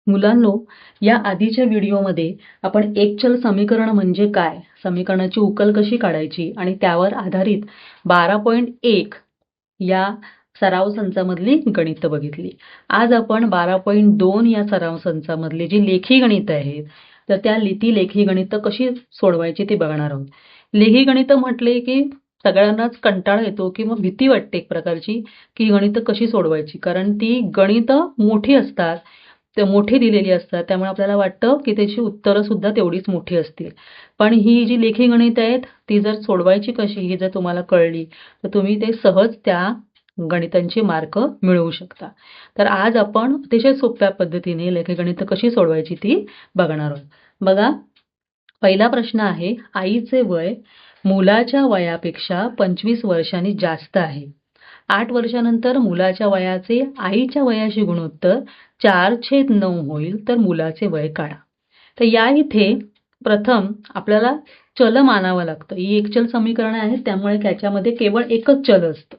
मुलांनो, या आधीच्या व्हिडिओमध्ये आपण एकचल समीकरण म्हणजे काय, समीकरणाची उकल कशी काढायची आणि त्यावर आधारित 12.1 या सराव संचामधली गणितं बघितली. आज आपण 12.2 या सराव संचामधली जी लेखी गणितं आहेत, तर ती लेखी गणितं कशी सोडवायची ते बघणार आहोत. लेखी गणितं म्हटले की सगळ्यांनाच कंटाळा येतो किंवा भीती वाटते एक प्रकारची की गणितं कशी सोडवायची, कारण ती गणितं मोठी असतात, ते मोठी दिलेली असतात, त्यामुळे आपल्याला वाटतं की त्याची उत्तरं सुद्धा तेवढीच मोठी असतील. पण ही जी लेखी गणितं आहेत ती जर सोडवायची कशी ही जर तुम्हाला कळली तर तुम्ही ते सहज त्या गणितांची मार्क मिळवू शकता. तर आज आपण अतिशय सोप्या पद्धतीने लेखी गणितं कशी सोडवायची ती बघणार आहोत. बघा, पहिला प्रश्न आहे, आईचे वय मुलाच्या वयापेक्षा 25 वर्षांनी जास्त आहे. 8 वर्षानंतर मुलाच्या वयाचे आईच्या वयाशी गुणोत्तर 4/9 होईल, तर मुलाचे वय काढा. तर या इथे प्रथम आपल्याला चल मानावं लागतं. ही एकचल समीकरण आहे, त्यामुळे त्याच्यामध्ये केवळ एकच चल असतं.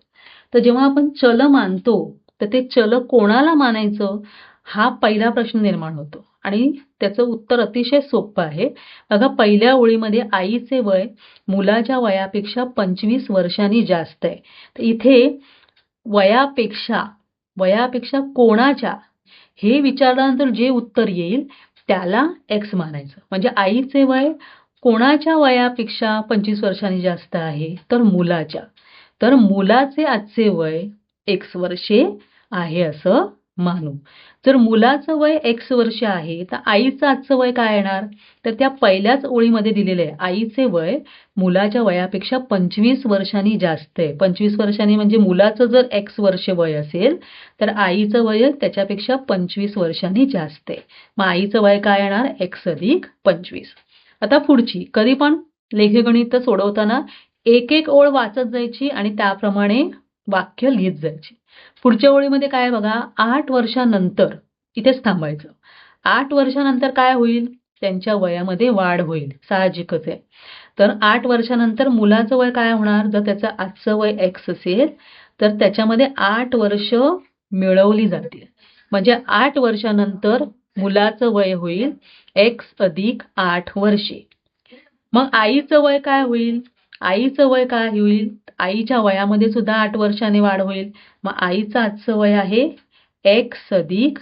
तर जेव्हा आपण चल मानतो तर ते चल कोणाला मानायचं हा पहिला प्रश्न निर्माण होतो आणि त्याचं उत्तर अतिशय सोपं आहे. बघा, पहिल्या ओळीमध्ये आईचे वय मुलाच्या वयापेक्षा 25 वर्षांनी जास्त आहे. तर इथे वयापेक्षा कोणाच्या हे विचारल्यानंतर जे उत्तर येईल त्याला x मानायचं. म्हणजे आईचे वय कोणाच्या वयापेक्षा 25 वर्षांनी जास्त आहे, तर मुलाच्या. तर मुलाचे आजचे वय x वर्षे आहे असं मानू. जर मुलाचं वय x वर्ष आहे तर आईचं आजचं वय काय येणार, तर त्या पहिल्याच ओळीमध्ये दिलेलं आहे, आईचे वय मुलाच्या वयापेक्षा 25 वर्षांनी जास्त आहे. 25 वर्षांनी म्हणजे मुलाचं जर x वर्ष वय असेल तर आईचं वय त्याच्यापेक्षा 25 वर्षांनी जास्त आहे. मग आईचं वय काय येणार, x अधिक 25. आता पुढची, कधी पण लेखगणित सोडवताना एक एक ओळ वाचत जायची आणि त्याप्रमाणे वाक्य लिहित जायची. पुढच्या ओळीमध्ये काय बघा, 8 वर्षानंतर इथेच थांबायचं. 8 वर्षानंतर काय होईल, त्यांच्या वयामध्ये वाढ होईल, साहजिकच आहे. तर 8 वर्षानंतर मुलाचं वय काय होणार, जर त्याचं आजचं वय x असेल तर त्याच्यामध्ये 8 वर्ष मिळवली जातील. म्हणजे 8 वर्षानंतर मुलाचं वय होईल x अधिक 8 वर्षे. मग आईचं वय काय होईल, आईचं वय काय होईल, आईच्या वयामध्ये सुद्धा 8 वर्षांनी वाढ होईल. मग आईचं आजचं वय आहे x अधिक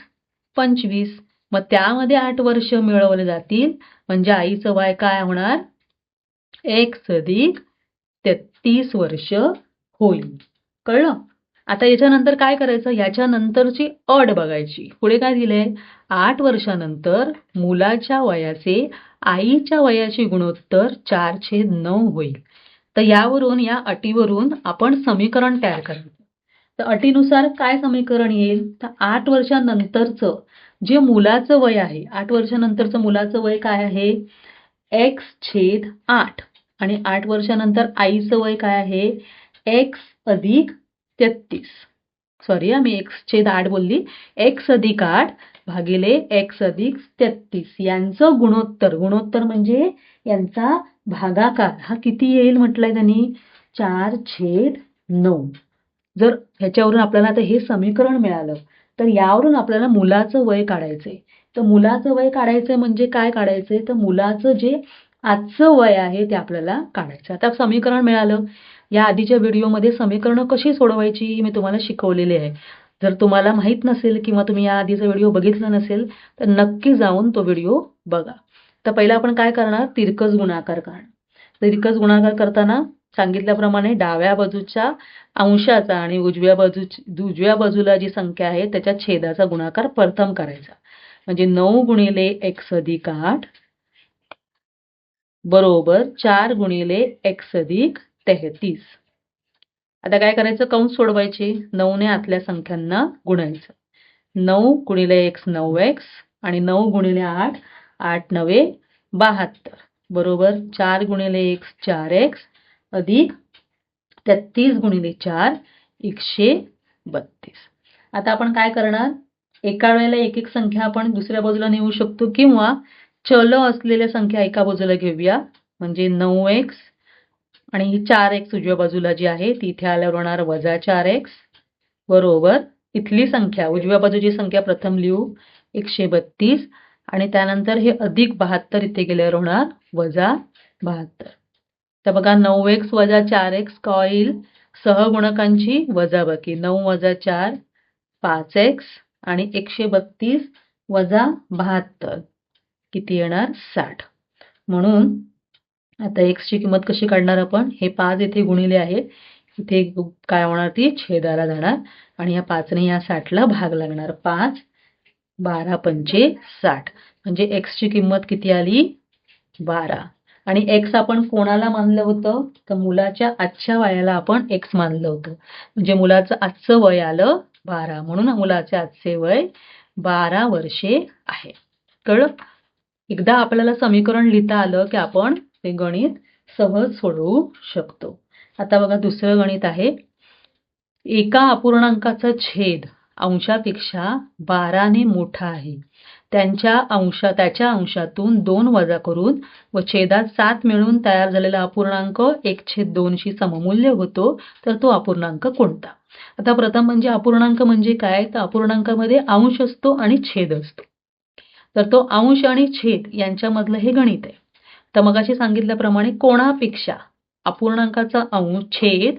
25. मग त्यामध्ये 8 वर्ष मिळवले जातील, म्हणजे आईचं वय काय होणार, x अधिक 33 वर्ष होईल. कळलं? आता याच्यानंतर काय करायचं, याच्यानंतरची अट बघायची. पुढे काय दिलंय, 8 वर्षानंतर मुलाच्या वयाचे आईच्या वयाशी गुणोत्तर 4/9 होईल. तर यावरून, या अटीवरून आपण समीकरण तयार करायचं. तर अटीनुसार काय समीकरण येईल, तर 8 वर्षानंतरचं जे मुलाचं वय आहे, 8 वर्षानंतरचं मुलाचं वय काय आहे, x/8. आणि 8 वर्षानंतर आईचं वय काय आहे, x अधिक 33. सॉरी, मी x/8 बोलली, x अधिक 8 भागिले x अधिक 33 यांचं गुणोत्तर म्हणजे यांचा भागाकार हा किती येईल म्हटलंय त्यांनी, 4/9. जर ह्याच्यावरून आपल्याला आता हे समीकरण मिळालं तर यावरून आपल्याला मुलाचं वय काढायचंय. तर मुलाचं वय काढायचंय म्हणजे काय काढायचंय, तर मुलाचं जे आजचं वय आहे ते आपल्याला काढायचं. आता समीकरण मिळालं. या आधीच्या व्हिडिओमध्ये समीकरणं कशी सोडवायची मी तुम्हाला शिकवलेली आहे. जर तुम्हाला माहित नसेल किंवा तुम्ही या आधीचा व्हिडिओ बघितला नसेल तर नक्की जाऊन तो व्हिडिओ बघा. तर पहिला आपण काय करणार, तिरकस गुणाकार करणार. तिरकस गुणाकार करताना सांगितल्याप्रमाणे डाव्या बाजूच्या अंशाचा आणि उजव्या बाजूला जी संख्या आहे त्याच्या छेदाचा गुणाकार प्रथम करायचा. म्हणजे 9 गुणिले x अधिक 8 बरोबर 4 गुणिले x अधिक 33. आता काय करायचं, कंस सोडवायचे, 9 ने आतल्या संख्यांना गुणायचं. 9 गुणिले x 9x आणि 9 गुणिले 8 8 9 72 बरोबर 4 गुणिले x 4x अधिक 33 गुणिले 4 132. आता आपण काय करणार, एका वेळेला एक एक संख्या आपण दुसऱ्या बाजूला नेऊ शकतो किंवा चल असलेल्या संख्या एका बाजूला घेऊया. म्हणजे 9x आणि ही 4x उजव्या बाजूला जी आहे ती इथे आल्यावर होणार वजा 4x बरोबर इथली संख्या, उजव्या बाजूची संख्या प्रथम लिहू, 132 आणि त्यानंतर हे अधिक 72 इथे गेल्यावर होणार वजा 72. तर बघा 9x वजा 4x का होईल? सहगुणकांची वजाबाकी. 9 वजा 4 5x आणि 132 वजा 72 किती येणार? 60. म्हणून आता x ची किंमत कशी काढणार आपण? हे 5 इथे गुणिले आहे, इथे काय होणार? ती छेदाला जाणार आणि या 5 ने या 60 ला भाग लागणार. 5 12 पंचे 60 म्हणजे x ची किंमत किती आली? 12. आणि x आपण कोणाला मानलं होतं? तर मुलाच्या आजच्या वयाला आपण x मानलं होतं. म्हणजे मुलाचं आजचं वय आलं 12. म्हणून मुलाचे आजचे वय 12 वर्षे आहे. कळलं? एकदा आपल्याला समीकरण लिहिता आलं की आपण ते गणित सहज सोडवू शकतो. आता बघा दुसरं गणित आहे. एका अपूर्णांकाचा छेद अंशापेक्षा 12 ने मोठा आहे. त्याच्या अंशातून 2 वजा करून व छेदात 7 मिळून तयार झालेला अपूर्णांक 1/2 शी सममूल्य होतो, तर तो अपूर्णांक कोणता? आता प्रथम म्हणजे अपूर्णांक म्हणजे काय? तर अपूर्णांकामध्ये अंश असतो आणि छेद असतो. तर तो अंश आणि छेद यांच्यामधलं हे गणित आहे. तर मगाशी सांगितल्याप्रमाणे कोणापेक्षा अपूर्णांकाचा छेद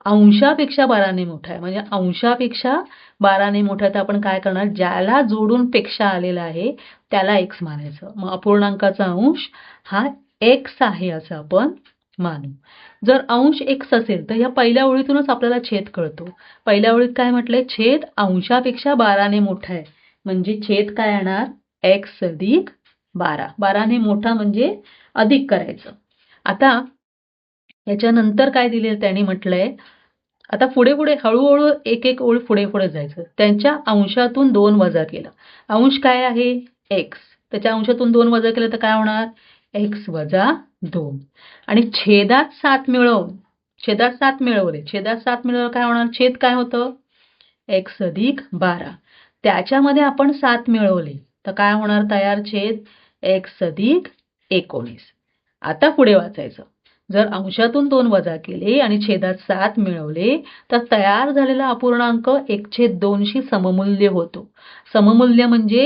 अंशापेक्षा 12 ने मोठा आहे. म्हणजे अंशापेक्षा 12 ने मोठा तर आपण काय करणार? ज्याला जोडून पेक्षा आलेला आहे त्याला x मानायचं. मग अपूर्णांकाचा अंश हा x आहे असं आपण मानू. जर अंश x असेल तर या पहिल्या ओळीतूनच आपल्याला छेद कळतो. पहिल्या ओळीत काय म्हटलंय? छेद अंशापेक्षा 12 ने मोठा आहे. म्हणजे छेद काय येणार? x अधिक 12. 12 ने मोठा म्हणजे अधिक करायचं. आता याच्यानंतर काय दिले त्यांनी म्हटलंय, आता पुढे हळूहळू एक ओळ पुढे जायचं. त्यांच्या अंशातून 2 वजा केलं. अंश काय आहे? x. त्याच्या अंशातून 2 वजा केलं तर काय होणार? x वजा 2. आणि छेदात 7 मिळवले. छेदात 7 मिळवलं काय होणार? छेद काय होतं? x अधिक 12. त्याच्यामध्ये आपण 7 मिळवले तर काय होणार तयार छेद? x अधिक 19. आता पुढे वाचायचं. जर अंशातून 2 वजा केले आणि छेदात 7 मिळवले तर तयार झालेला अपूर्णांक 1/2 शी सममूल्य होतो. सममूल्य म्हणजे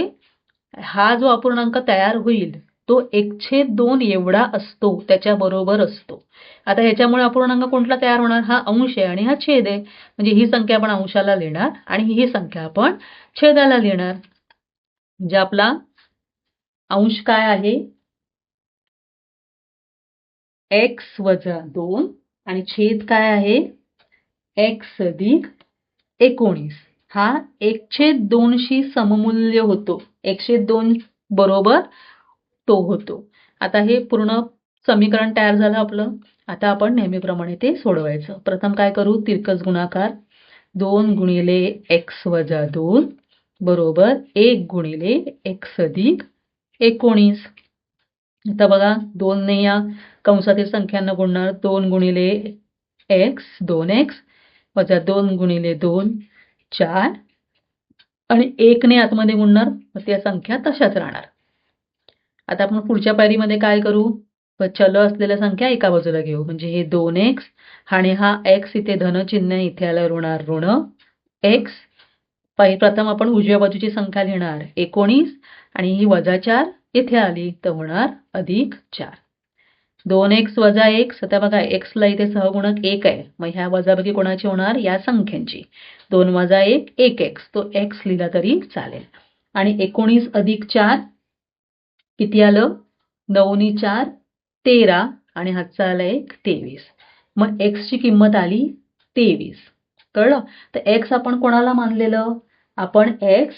हा जो अपूर्णांक तयार होईल तो 1/2 एवढा असतो, त्याच्या बरोबर असतो. आता ह्याच्यामुळे अपूर्णांक कोणता तयार होणार? हा अंश आहे आणि हा छेद आहे. म्हणजे ही संख्या आपण अंशाला लिहिणार आणि ही संख्या आपण छेदाला लिहिणार. म्हणजे आपला अंश काय आहे? x वजा 2 आणि छेद काय आहे? x अधिक 19. हा 1/2 शी सममूल्य होतो. 1/2 बरोबर तो होतो. आता हे पूर्ण समीकरण तयार झालं आपलं. आता आपण नेहमीप्रमाणे ते सोडवायचं. प्रथम काय करू? तिरकस गुणाकार. 2 गुणिले x वजा 2 बरोबर 1 गुणिले x अधिक 19. आता बघा 2 ने या कंसातील संख्यांना गुणणार. 2 गुणिले x 2x वजा 2 गुणिले 2 4 आणि 1 ने आतमध्ये गुणणार. मग त्या संख्या तशाच राहणार. आता आपण पुढच्या पायरीमध्ये काय करू? चल असलेल्या संख्या एका बाजूला घेऊ. म्हणजे हे 2x आणि हा x इथे धन चिन्ह इथे आल्यावर होणार ऋण x. प्रथम आपण उजव्या बाजूची संख्या लिहिणार 19 आणि ही वजा 4 इथे आली तर होणार अधिक 4. 2x वजा 1. आता बघा x ला इथे सहगुणक 1 आहे. मग ह्या वजाबाकी कोणाची होणार? या संख्यांची. 2 वजा 1 1x. तो x लिहिला तरी चालेल. आणि 19 अधिक 4 किती आलं? 9 नी 4 13 आणि हातचा आला 1 23. मग x ची किंमत आली 23. कळलं? तर x आपण कोणाला मानलेलं? आपण x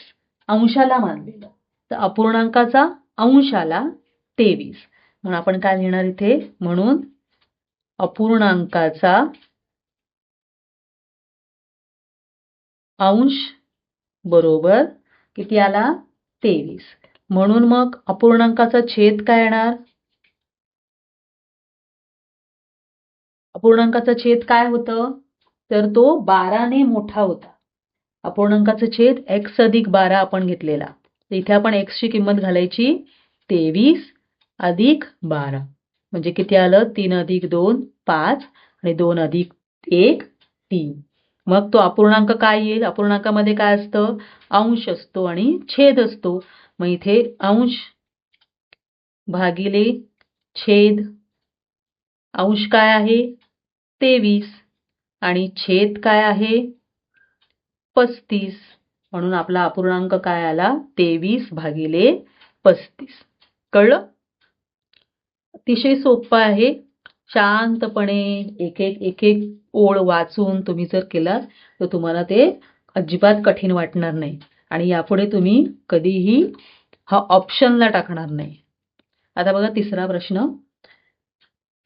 अंशाला मानलेलं. तर अपूर्णांकाचा अंश आला 23. म्हणून आपण काय लिहिणार इथे? म्हणून अपूर्णांकाचा अंश बरोबर किती आला? 23. म्हणून मग अपूर्णांकाचा छेद काय येणार? अपूर्णांकाचा छेद काय होतं? तर तो 12 ने मोठा होता. अपूर्णांकाचा छेद x अधिक 12 आपण घेतलेला. तर इथे आपण x ची किंमत घालायची 23 अधिक 12. म्हणजे किती आलं? 3 अधिक 2 5 आणि 2 अधिक 1 3. मग तो अपूर्णांक काय येईल? अपूर्णांकामध्ये काय असतं? अंश असतो आणि छेद असतो. मग इथे अंश भागिले छेद. अंश काय आहे? 23 आणि छेद काय आहे? 35. म्हणून आपला अपूर्णांक काय आला? 23/35. कळलं? अतिशय सोपं आहे. शांतपणे एक एक ओळ वाचून तुम्ही जर केलात तर तुम्हाला ते अजिबात कठीण वाटणार नाही आणि यापुढे तुम्ही कधीही हा ऑप्शनला टाकणार नाही. आता बघा तिसरा प्रश्न.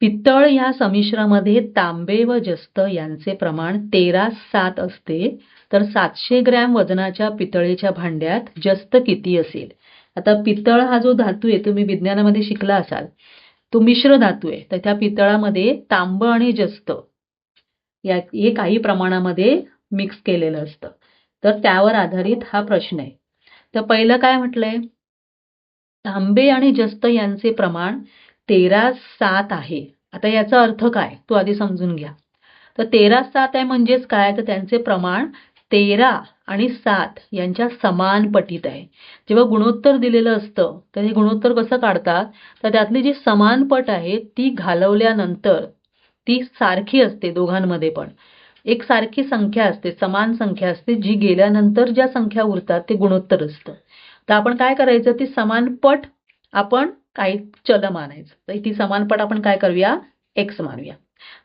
पितळ या संमिश्रामध्ये तांबे व जस्त यांचे प्रमाण 13:7 असते तर 700 ग्रॅम वजनाच्या पितळेच्या भांड्यात जस्त किती असेल? आता पितळ हा जो धातू आहे तुम्ही विज्ञानामध्ये शिकला असाल, तो मिश्र धातू आहे. तर त्या पितळामध्ये तांब आणि जस्त हे काही प्रमाणामध्ये मिक्स केलेलं असतं. तर त्यावर आधारित हा प्रश्न आहे. तर पहिलं काय म्हटलंय? तांबे आणि जस्त यांचे प्रमाण 13:7 आहे. आता याचा अर्थ काय तो आधी समजून घ्या. तर 13:7 आहे म्हणजेच काय? तर त्यांचे प्रमाण 13 आणि 7 यांच्या समान पटीत आहे. जेव्हा गुणोत्तर दिलेलं असतं तर हे गुणोत्तर कसं काढतात? तर त्यातली जी समान पट आहे ती घालवल्यानंतर ती सारखी असते दोघांमध्ये पण. एक सारखी संख्या असते, समान संख्या असते, जी गेल्यानंतर ज्या संख्या उरतात ते गुणोत्तर असतं. तर आपण काय करायचं? ती समान पट आपण काही चल मानायचं. तर ती समान पट आपण काय करूया? x मानूया.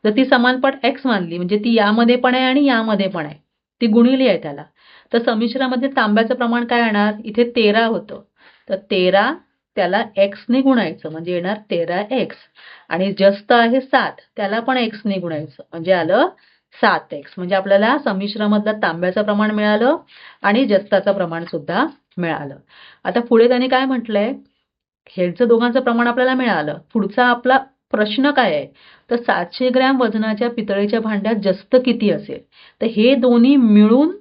जर ती समान पट x मानली म्हणजे ती यामध्ये पण आहे आणि यामध्ये पण आहे, ती गुणिली आहे त्याला. तर संमिश्रामध्ये तांब्याचं प्रमाण काय येणार? इथे 13 होतं तर 13 त्याला x ने गुणायचं म्हणजे येणार 13x आणि जस्त आहे 7 त्याला पण x ने गुणायचं म्हणजे आलं 7x. म्हणजे आपल्याला संमिश्रामधलं तांब्याचं प्रमाण मिळालं आणि जस्ताचं प्रमाण सुद्धा मिळालं. आता पुढे त्याने काय म्हटलंय? ह्यांचं दोघांचं प्रमाण आपल्याला मिळालं. पुढचा आपला प्रश्न काय आहे? तर 700 ग्रॅम वजनाच्या पितळेच्या भांड्यात जस्त किती असेल? तर हे दोन्ही मिळून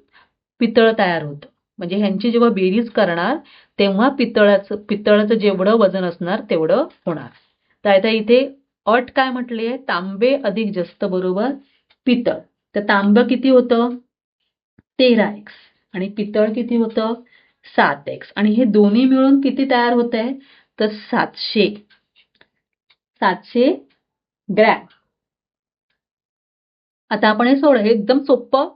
पितळ तयार होतं. म्हणजे ह्यांची जेव्हा बेरीज करणार तेव्हा पितळाचं जेवढं वजन असणार तेवढं होणार. तर आता इथे अट काय म्हटली आहे? तांबे अधिक जस्त बरोबर पितळ. तर तांबं किती होतं? 13x आणि पितळ किती होतं? 7x आणि हे दोन्ही मिळून किती तयार होत आहे? तर 700 ग्रॅम. आता आपण हे सोड, हे एकदम सोपं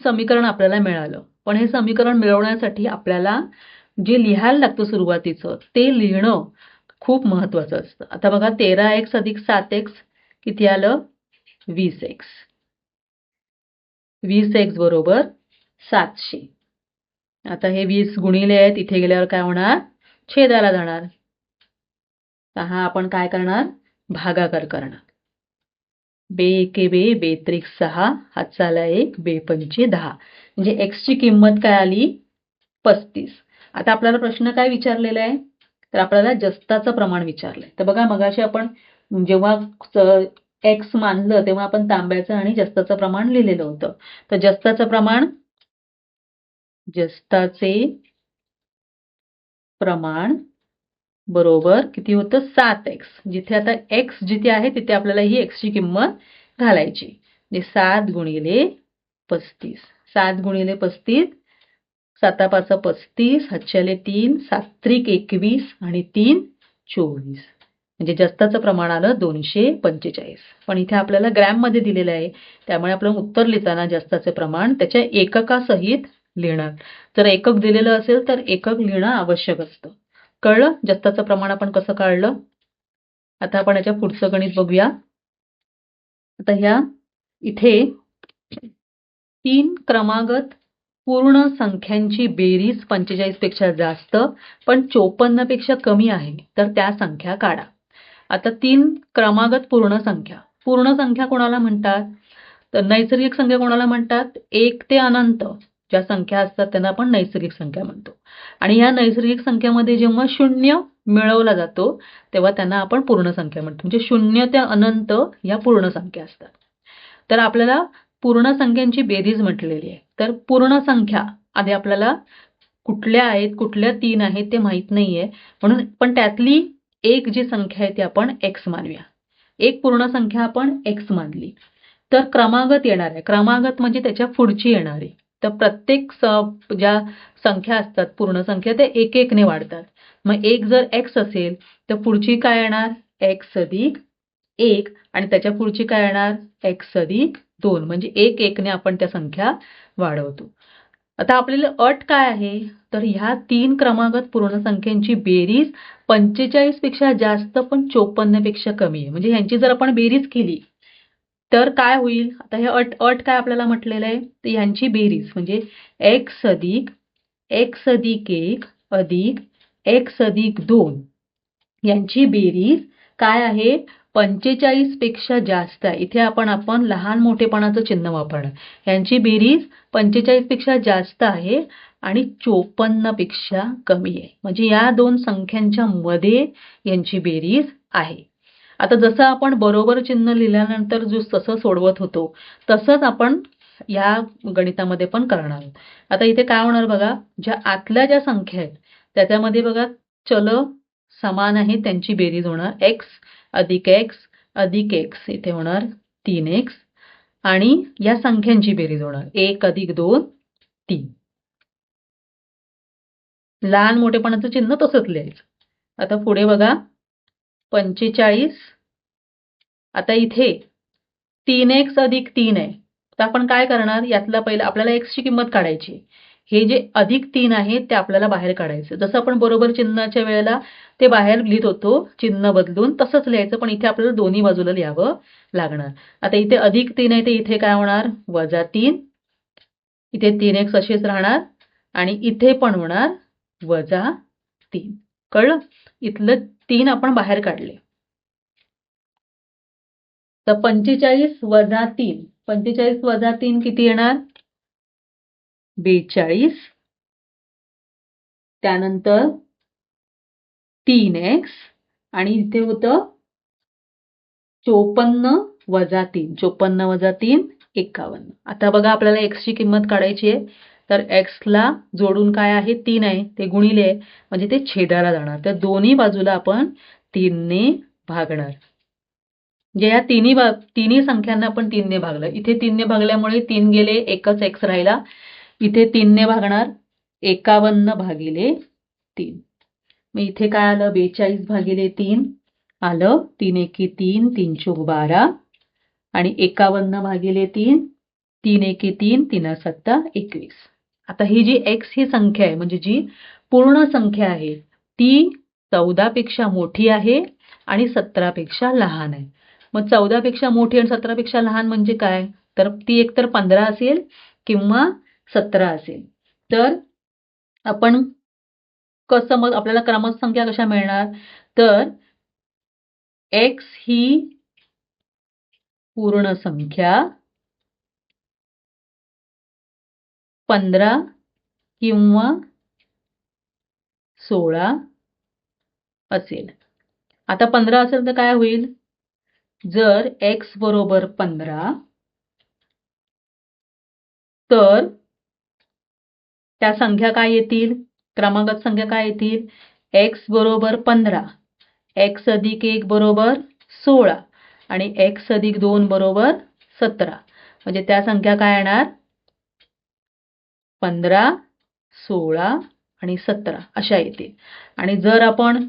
समीकरण आपल्याला मिळालं. पण हे समीकरण मिळवण्यासाठी आपल्याला जे लिहायला लागतं सुरुवातीचं ते लिहिणं खूप महत्वाचं असतं. आता बघा 13x अधिक 7x किती आलं? 20x. 20x बरोबर 700. आता हे 20 गुणिले आहेत, इथे गेल्यावर काय होणार? छेदाला जाणार. तर हा आपण काय करणार? भागाकार करणार. बे एके बे, बे त्रिक 6, हातचाला 1, बे पंचे 10. म्हणजे x ची किंमत काय आली? 35. आता आपल्याला प्रश्न काय विचारलेला आहे? तर आपल्याला जस्ताचं प्रमाण विचारलंय. तर बघा मगाशी आपण जेव्हा x मानलं तेव्हा आपण तांब्याचं आणि जस्ताचं प्रमाण लिहिलेलं होतं. तर जस्ताचे प्रमाण बरोबर किती होतं? 7x. जिथे आता x जिथे आहे तिथे आपल्याला ही x ची किंमत घालायची. म्हणजे 7 गुणिले 35. 7 गुणिले 35, 7 5 35, हातच्याले 3, 7 त्रिक 21 आणि 3 24. म्हणजे जस्ताचं प्रमाण आलं 245. पण इथे आपल्याला ग्रॅम मध्ये दिलेलं आहे त्यामुळे आपलं उत्तर लिहिताना जस्ताचे प्रमाण त्याच्या एककासहित लिहिणार. जर एकक दिलेलं असेल तर एकक लिहिणं आवश्यक असतं. कळलं जस्ताचं प्रमाण आपण कसं काढलं? आता आपण याच्या पुढचं गणित बघूया. आता ह्या इथे 3 क्रमागत पूर्ण संख्यांची बेरीज 45 पेक्षा जास्त पण 54 पेक्षा कमी आहे तर त्या संख्या काढा. आता 3 क्रमागत पूर्ण संख्या कोणाला म्हणतात? तर नैसर्गिक संख्या कोणाला म्हणतात? 1 ते अनंत ज्या संख्या असतात त्यांना आपण नैसर्गिक संख्या म्हणतो. आणि या नैसर्गिक संख्यामध्ये जेव्हा 0 मिळवला जातो तेव्हा त्यांना आपण पूर्ण संख्या म्हणतो. म्हणजे 0 ते अनंत या पूर्ण संख्या असतात. तर आपल्याला पूर्ण संख्यांची बेरीज म्हटलेली आहे. तर पूर्ण संख्या आधी आपल्याला कुठल्या आहेत, कुठल्या 3 आहेत ते माहित नाहीये. म्हणून पण त्यातली एक जी संख्या आहे ती आपण x मानूया. एक पूर्ण संख्या आपण x मानली. तर क्रमागत येणार आहे. क्रमागत म्हणजे त्याच्या पुढची येणारी. तर प्रत्येक ज्या संख्या असतात पूर्ण संख्या ते 1-1ने वाढतात. मग 1 जर x असेल तर पुढची काय येणार x अधिक 1 आणि त्याच्या पुढची काय येणार x अधिक 2 म्हणजे 1-1ने आपण त्या संख्या वाढवतो. आता आपल्याला अट काय आहे तर ह्या 3 क्रमागत पूर्ण संख्यांची बेरीज 45 पेक्षा जास्त पण 54 पेक्षा कमी आहे. म्हणजे ह्यांची जर आपण बेरीज केली तर काय होईल आता हे अट काय आपल्याला म्हटलेलं आहे तर ह्यांची बेरीज म्हणजे x अधिक 1 अधिक x अधिक 2 यांची बेरीज काय आहे 45 पेक्षा जास्त आहे. इथे आपण लहान मोठेपणाचं चिन्ह वापरणार. यांची बेरीज 45 पेक्षा जास्त आहे आणि 54 पेक्षा कमी आहे. म्हणजे या दोन संख्यांच्या मध्ये यांची बेरीज आहे. आता जसं आपण बरोबर चिन्ह लिहिल्यानंतर जो तसं सोडवत होतो तसंच आपण या गणितामध्ये पण करणार आहोत. आता इथे काय होणार बघा ज्या आतल्या ज्या संख्या आहेत त्याच्यामध्ये बघा चल समान आहे त्यांची बेरीज होणार x अधिक x इथे होणार 3x आणि या संख्यांची बेरीज होणार 1 अधिक 2 3. लहान मोठेपणाचं चिन्ह तसंच लिहायचं. आता पुढे बघा 45 आता इथे 3x अधिक 3 आहे तर आपण काय करणार यातला पहिला आपल्याला x ची किंमत काढायची. हे जे अधिक 3 आहे ते आपल्याला बाहेर काढायचं. जसं आपण बरोबर चिन्हाच्या वेळेला ते बाहेर लिहित होतो चिन्ह बदलून तसंच लिहायचं पण इथे आपल्याला दोन्ही बाजूला लिहावं लागणार. आता इथे अधिक 3 आहे तर इथे काय होणार -3 इथे 3x असेच राहणार आणि इथे पण होणार -3. कळलं इथलं 3 आपण बाहेर काढले. तर 45 वजा 3 45 वजा 3 किती येणार 42. त्यानंतर 3x आणि इथे होतं 54 वजा 3 54 वजा 3 51. आता बघा आपल्याला x ची किंमत काढायची आहे तर x ला जोडून काय आहे 3 आहे ते गुणिले म्हणजे ते छेदाला जाणार. तर दोन्ही बाजूला आपण 3 ने भागणार. जे या तिन्ही संख्यांना आपण 3 ने भागलं. इथे 3 ने भागल्यामुळे 3 गेले एकच x राहिला. इथे 3 ने भागणार 51 भागिले 3. मग इथे काय आलं 42 भागिले 3 आलं 3 एके 3 3 चोक 12 आणि 51 भागिले 3 3 एके 3 3 सत्ता 21. आता ही जी x ही संख्या आहे म्हणजे जी पूर्ण संख्या आहे ती 14 पेक्षा मोठी आहे आणि 17 पेक्षा लहान आहे. मग 14 पेक्षा मोठी आणि 17 पेक्षा लहान म्हणजे काय तर ती एकतर 15 असेल किंवा 17 असेल. तर आपण कसं मग आपल्याला क्रमांक संख्या कशा मिळणार तर x ही पूर्ण संख्या 15 किंवा 16 असेल. आता 15 असेल तर काय होईल जर x बरोबर 15 तर त्या संख्या काय येतील क्रमांकात संख्या काय येतील x बरोबर 15 x अधिक 1 बरोबर 16 आणि x अधिक 2 बरोबर 17. म्हणजे त्या संख्या काय येणार 15 16 आणि 17 अशा येतील. आणि जर आपण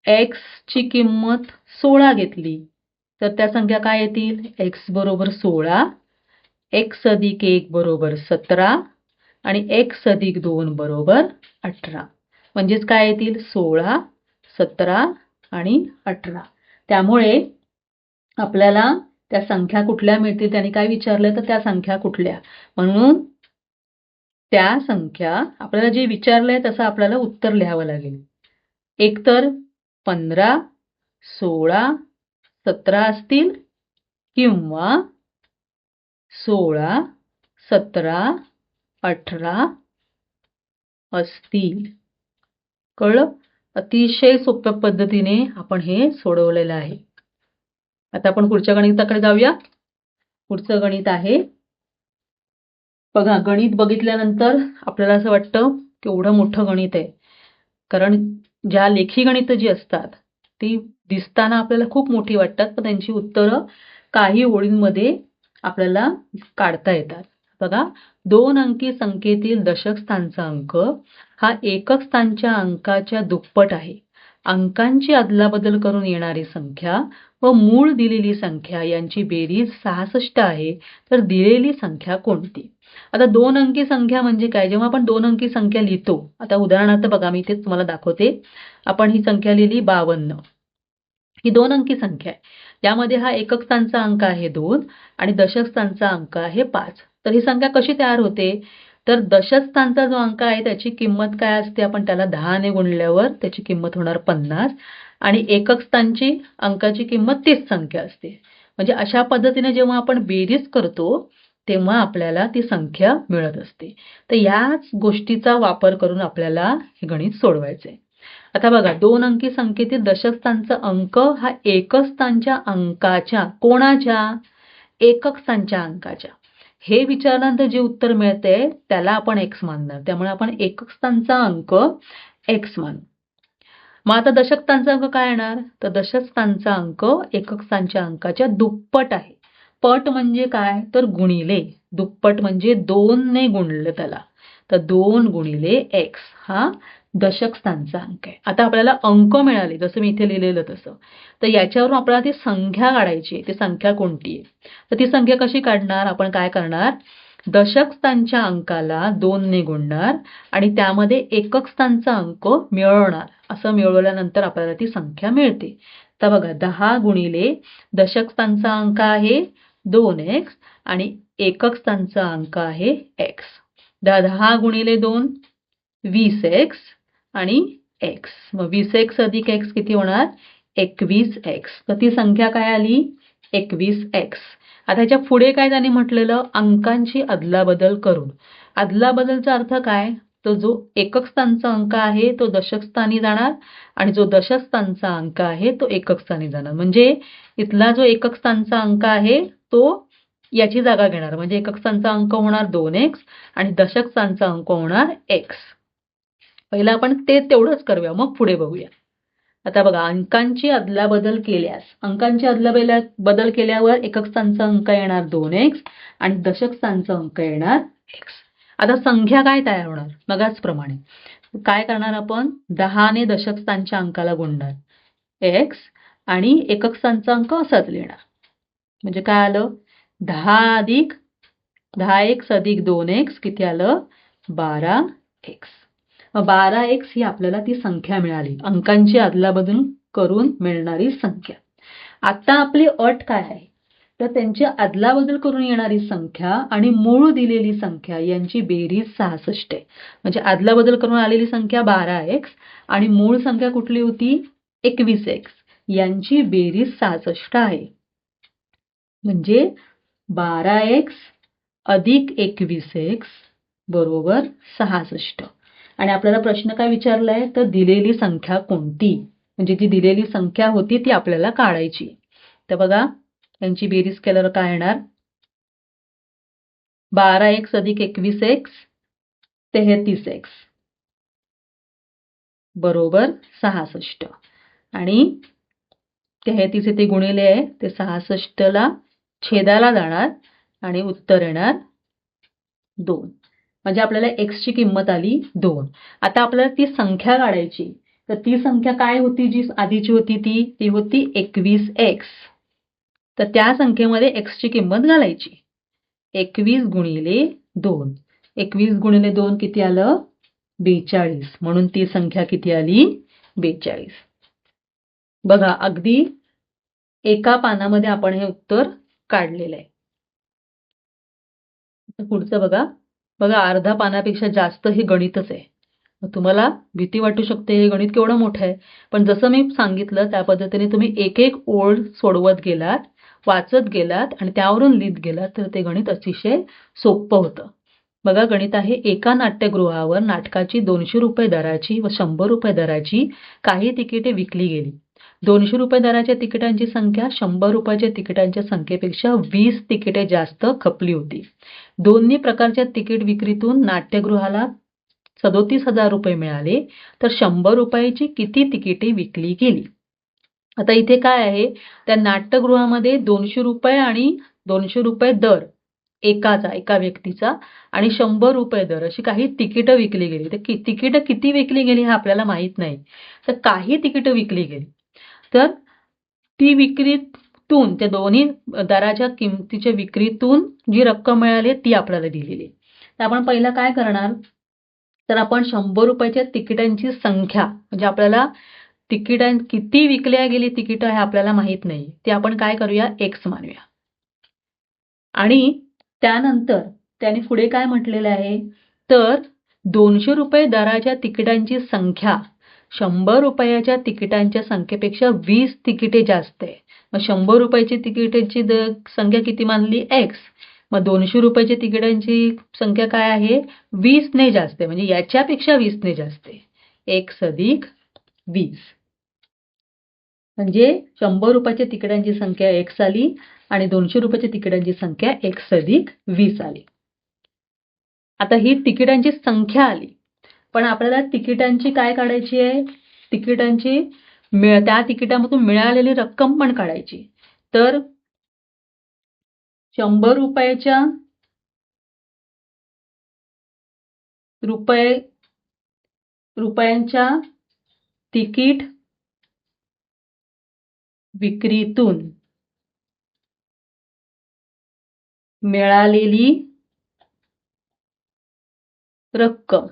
x ची किंमत 16 घेतली तर त्या संख्या काय येतील x बरोबर 16 x अधिक 1 बरोबर 17 आणि x अधिक 2 बरोबर 18. म्हणजेच काय येतील 16 17 आणि 18. त्यामुळे आपल्याला त्या संख्या कुठल्या मिळतील त्यांनी काय विचारलं तर त्या संख्या कुठल्या म्हणून त्या संख्या आपल्याला जे विचारलंय तसं आपल्याला उत्तर लिहावं लागेल. एकतर 15 16 17 असतील किंवा 16 17 18 असतील. कळलं अतिशय सोप्या पद्धतीने आपण हे सोडवलेलं आहे. आता आपण पुढच्या गणिताकडे जाऊया. पुढचं गणित आहे बघा गणित बघितल्यानंतर आपल्याला असं वाटतं केवढं मोठं गणित आहे. कारण ज्या लेखी गणित जी असतात ती दिसताना आपल्याला खूप मोठी वाटतात पण त्यांची उत्तरं काही ओळींमध्ये आपल्याला काढता येतात. बघा, 2 अंकी संख्येतील दशक स्थानचा अंक हा एकक स्थानच्या अंकाच्या दुप्पट आहे. अंकांची अदलाबदल करून येणारी संख्या व मूळ दिलेली संख्या यांची बेरीज 66 आहे. तर दिलेली संख्या कोणती? आता 2 अंकी संख्या म्हणजे काय? जेव्हा आपण 2 अंकी संख्या लिहितो, आता उदाहरणार्थ बघा, मी इथे तुम्हाला दाखवते. आपण ही संख्या लिहिली 52. ही 2 अंकी संख्या आहे. यामध्ये हा एकक स्थानचा अंक आहे 2 आणि दशक स्थानचा अंक आहे 5. तर ही संख्या कशी तयार होते? तर दशक स्थानचा जो अंक आहे त्याची किंमत काय असते? आपण त्याला 10 ने गुणल्यावर त्याची किंमत होणार 50 आणि एकक स्थानची अंकाची किंमत तीच संख्या असते. म्हणजे अशा पद्धतीने जेव्हा आपण बेरीज करतो तेव्हा आपल्याला ती संख्या मिळत असते. तर याच गोष्टीचा वापर करून आपल्याला हे गणित सोडवायचे. आता बघा, 2 अंकी संख्येतील दशक स्थानचा अंक हा एकक स्थानच्या अंकाच्या कोणाच्या? एकक स्थानच्या अंकाच्या. हे विचारल्यानंतर जे उत्तर मिळते त्याला आपण x मानणार. त्यामुळे आपण एकक स्थानचा अंक x मानू. मग आता दशक स्थानचा अंक काय येणार? तर दशक स्थानचा अंक एकक स्थानच्या अंकाच्या दुप्पट आहे. पट म्हणजे काय? तर गुणिले. दुप्पट म्हणजे 2 ने गुणलं त्याला. तर 2 गुणिले x हा दशक स्थानचा अंक आहे. आता आपल्याला अंक मिळाले जसं मी इथे लिहिलेलं तसं. तर याच्यावरून आपल्याला ती संख्या काढायची आहे. ती संख्या कोणती आहे? तर ती संख्या कशी काढणार? आपण काय करणार? दशक स्थानच्या अंकाला 2 ने गुणणार आणि त्यामध्ये एकक स्थानचा अंक मिळवणार. असं मिळवल्यानंतर आपल्याला ती संख्या मिळते. तर बघा, 10 गुणिले दशक स्थानचा अंक आहे 2x आणि एकक स्थानचा अंक आहे x. 10 गुणिले 2 20x आणि x. मग 20x अधिक x किती होणार? 21x. तर ती संख्या काय आली? 21x. आता ह्याच्या पुढे काय त्यांनी म्हटलेलं? अंकांची अदलाबदल करून. अदलाबदलचा अर्थ काय? तो जो एकक स्थानचा अंक आहे तो दशक स्थानी जाणार आणि जो दशक स्थानचा अंक आहे तो एकक स्थानी जाणार. म्हणजे इथला जो एकक स्थानचा अंक आहे तो याची जागा घेणार. म्हणजे एकक स्थानचा अंक होणार 2x आणि दशक स्थानचा अंक होणार x. पहिला आपण ते तेवढंच करूया, मग पुढे बघूया. आता बघा, अंकांची अदलाबदल केल्यावर एकक स्थानचा अंक येणार 2x आणि दशक स्थानचा अंक येणार x. आता संख्या काय तयार होणार? मगाच प्रमाणे काय करणार आपण? 10 ने दशक स्थानच्या अंकाला गुणणार x आणि एकक स्थानचा अंक असाच लिहिणार. म्हणजे काय आलं? 10x अधिक 2x किती आलं? 12x. 12x ही आपल्याला ती संख्या मिळाली. अंकांची अदलाबदल करून मिळणारी संख्या. आता आपली अट काय आहे? तर त्यांची अदलाबदल करून येणारी संख्या आणि मूळ दिलेली संख्या यांची बेरीज 66 आहे. म्हणजे अदलाबदल करून आलेली संख्या 12x आणि मूळ संख्या कुठली होती? 21x. यांची बेरीज 66 आहे. म्हणजे 12x अधिक 21x बरोबर 66. आणि आपल्याला प्रश्न काय विचारलाय? तर दिलेली संख्या कोणती? म्हणजे जी दिलेली संख्या होती ती आपल्याला काढायची. तर बघा, यांची बेरीज केल्यावर काय येणार? 12x अधिक 21x 33x बरोबर 66. आणि 33 इथे गुणिले आहे ते 66ला छेदाला जाणार आणि उत्तर येणार 2. म्हणजे आपल्याला x ची किंमत आली 2. आता आपल्याला ती संख्या काढायची. तर ती संख्या काय होती? जी आधीची होती ती होती 21x. तर त्या संख्येमध्ये x ची किंमत घालायची. 21 गुणिले 2. 21 गुणिले 2 किती आलं? 42. म्हणून ती संख्या किती आली? 42. बघा, अगदी एका पानामध्ये आपण हे उत्तर काढलेलं आहे. पुढचं बघा. बघा, अर्धा पानापेक्षा जास्त हे गणितच आहे. तुम्हाला भीती वाटू शकते, हे गणित केवढं मोठं आहे. पण जसं मी सांगितलं त्या पद्धतीने तुम्ही एक एक ओळ सोडवत गेलात, वाचत गेलात आणि त्यावरून लिहित गेलात तर ते गणित अतिशय सोपं होतं. बघा, गणित आहे. एका नाट्यगृहावर नाटकाची 200 रुपये दराची व 100 रुपये दराची काही तिकिटे विकली गेली. 200 रुपये दराच्या तिकिटांची संख्या 100 रुपयाच्या तिकिटांच्या संख्येपेक्षा 20 तिकिटे जास्त खपली होती. दोन्ही प्रकारच्या तिकीट विक्रीतून नाट्यगृहाला 37,000 रुपये मिळाले. तर 100 रुपयाची किती तिकिटे विकली गेली? आता इथे काय आहे? त्या नाट्यगृहामध्ये 200 रुपये आणि 200 रुपये दर एका व्यक्तीचा आणि 100 रुपये दर अशी काही तिकीटं विकली गेली. तर तिकीटं किती विकली गेली हे आपल्याला माहित नाही. तर काही तिकीटं विकली गेली. तर ती विक्रीतून त्या दोन्ही दराच्या किमतीच्या विक्रीतून जी रक्कम मिळाली ती आपल्याला दिलेली. तर आपण पहिला काय करणार, तर आपण 100 रुपयाच्या तिकिटांची संख्या म्हणजे आपल्याला किती विकल्या गेली तिकीटं हे आपल्याला माहित नाही. ते आपण काय करूया, एक्स मानूया. आणि त्यानंतर त्याने पुढे काय म्हटलेलं आहे, तर 200 रुपये दराच्या तिकिटांची संख्या 100 रुपयाच्या तिकिटांच्या संख्येपेक्षा 20 तिकिटे जास्त आहे. मग 100 रुपयाची तिकिटाची संख्या किती मानली, एक्स. मग 200 रुपयाच्या तिकिटांची संख्या काय आहे, 20 ने जास्त आहे. म्हणजे याच्यापेक्षा 20 ने जास्त आहे. एक्स अधिक 20 म्हणजे 100 रुपयाच्या तिकिटांची संख्या एक्स आली आणि 200 रुपयाच्या तिकिटांची संख्या एक्स अधिक 20 आली. आता ही तिकिटांची संख्या आली, पण आपल्याला तिकिटांची काय काढायची आहे, तिकिटांची त्या तिकिटामधून मिळालेली रक्कम पण काढायची. तर 100 रुपयांच्या तिकीट विक्रीतून मिळालेली रक्कम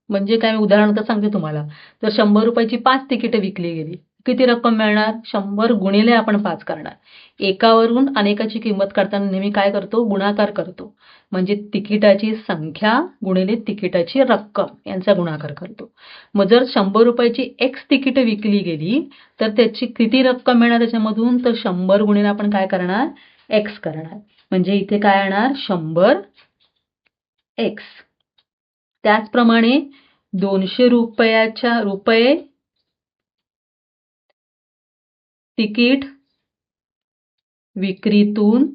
म्हणजे काय, मी उदाहरण सांगते तुम्हाला. तर 100 रुपयाची 5 तिकीटं विकली गेली, किती रक्कम मिळणार, 100 गुणिले आपण 5 करणार. एकावरून अनेकाची किंमत काढताना नेहमी काय करतो, गुणाकार करतो. म्हणजे तिकिटाची संख्या गुणिले तिकिटाची रक्कम यांचा गुणाकार करतो. मग जर 100 रुपयाची एक्स तिकीटं विकली गेली तर त्याची किती रक्कम मिळणार त्याच्यामधून, तर 100 गुणिले आपण काय करणार, एक्स करणार. म्हणजे इथे काय येणार, 100 एक्स. त्याचप्रमाणे 200 रुपये तिकीट विक्रीतून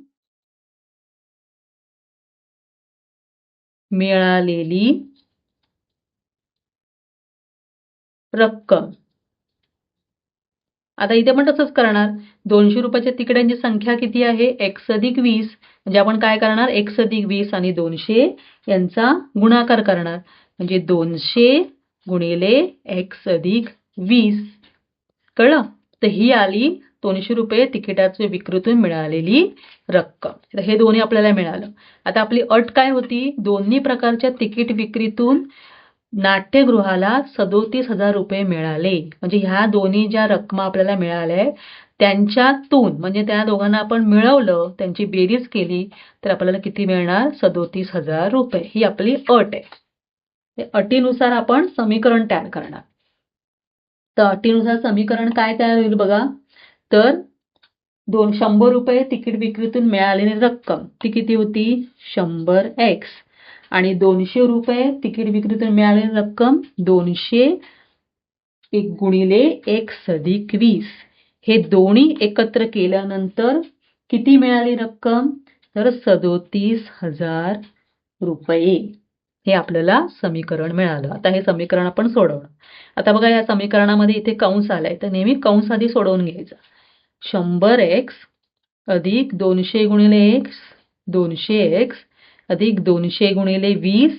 मिळालेली रक्कम. आता इथे पण तसंच करणार. 200 रुपयाच्या तिकिटांची संख्या किती आहे, एक्स अधिक 20. म्हणजे आपण काय करणार, एक्स अधिक 20 आणि 200 यांचा गुणाकार करणार. म्हणजे 200 गुणिले एक्स अधिक 20. कळलं. तर ही आली 200 रुपये तिकिटाच्या विक्रीतून मिळालेली रक्कम. तर हे दोन्ही आपल्याला मिळालं. आता आपली अट काय होती, दोन्ही प्रकारच्या तिकीट विक्रीतून नाट्यगृहाला 37,000 रुपये मिळाले. म्हणजे ह्या दोन्ही ज्या रक्कमा आपल्याला मिळाल्या त्यांच्यातून म्हणजे त्या दोघांना आपण मिळवलं, त्यांची बेरीज केली तर आपल्याला किती मिळणार, 37,000 रुपये. ही आपली अट आहे. अटीनुसार आपण समीकरण तयार करणार. तर अटीनुसार समीकरण काय तयार होईल बघा. तर 100 रुपये तिकीट विक्रीतून मिळालेली रक्कम ती किती होती, 100 एक्स. आणि 200 रुपये तिकीट विक्रीतून मिळालेली रक्कम 200 गुणिले एक्स अधिक 20. हे दोन्ही एकत्र केल्यानंतर किती मिळाली रक्कम, तर 37,000 रुपये. हे आपल्याला समीकरण मिळालं. आता हे समीकरण आपण सोडवणार. आता बघा या समीकरणामध्ये इथे कंस आलाय, तर नेहमी कंस आधी सोडवून घ्यायचा. 100 एक्स अधिक 200 गुणिले एक्स 200 एक्स अधिक 200 गुणिले 20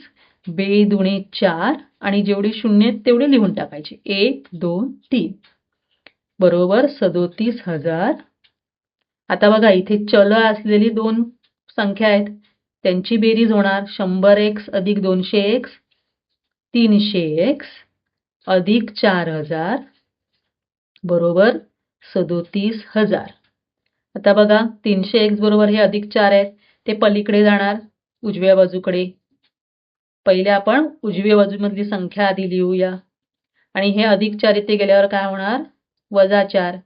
बेदुणे 4 आणि जेवढी शून्य तेवढे लिहून टाकायचे 1 2 3 बरोबर 37,000. आता बघा इथे चल असलेली दोन संख्या आहेत त्यांची बेरीज होणार 100 एक्स अधिक 200 एक्स 300 एक्स अधिक 4000 बरोबर 37,000. आता बघा 300 एक्स बरोबर हे अधिक 4 आहेत ते पलीकडे जाणार उजव्या बाजूकडे. पहिले आपण उजव्या बाजूमधली संख्या आधी लिहूया आणि हे अधिक 4 इथे गेल्यावर काय होणार वजा 4.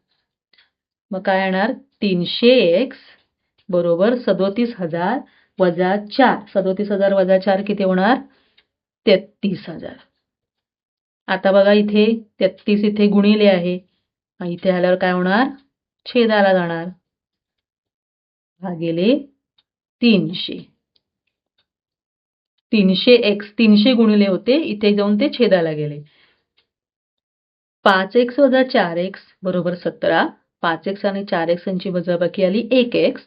मग काय येणार 300 एक्स बरोबर 37,000 वजा 4. 37,000 वजा 4 किती होणार 33,000. आता बघा इथे 33 इथे गुणिले आहे इथे आल्यावर काय होणार छेदाला जाणार भागिले 300. 300 एक्स 300 गुणिले होते इथे जाऊन ते छेदाला गेले. 5x वजा 4x बरोबर 17. 5x आणि 4x यांची वजाबाकी आली 1x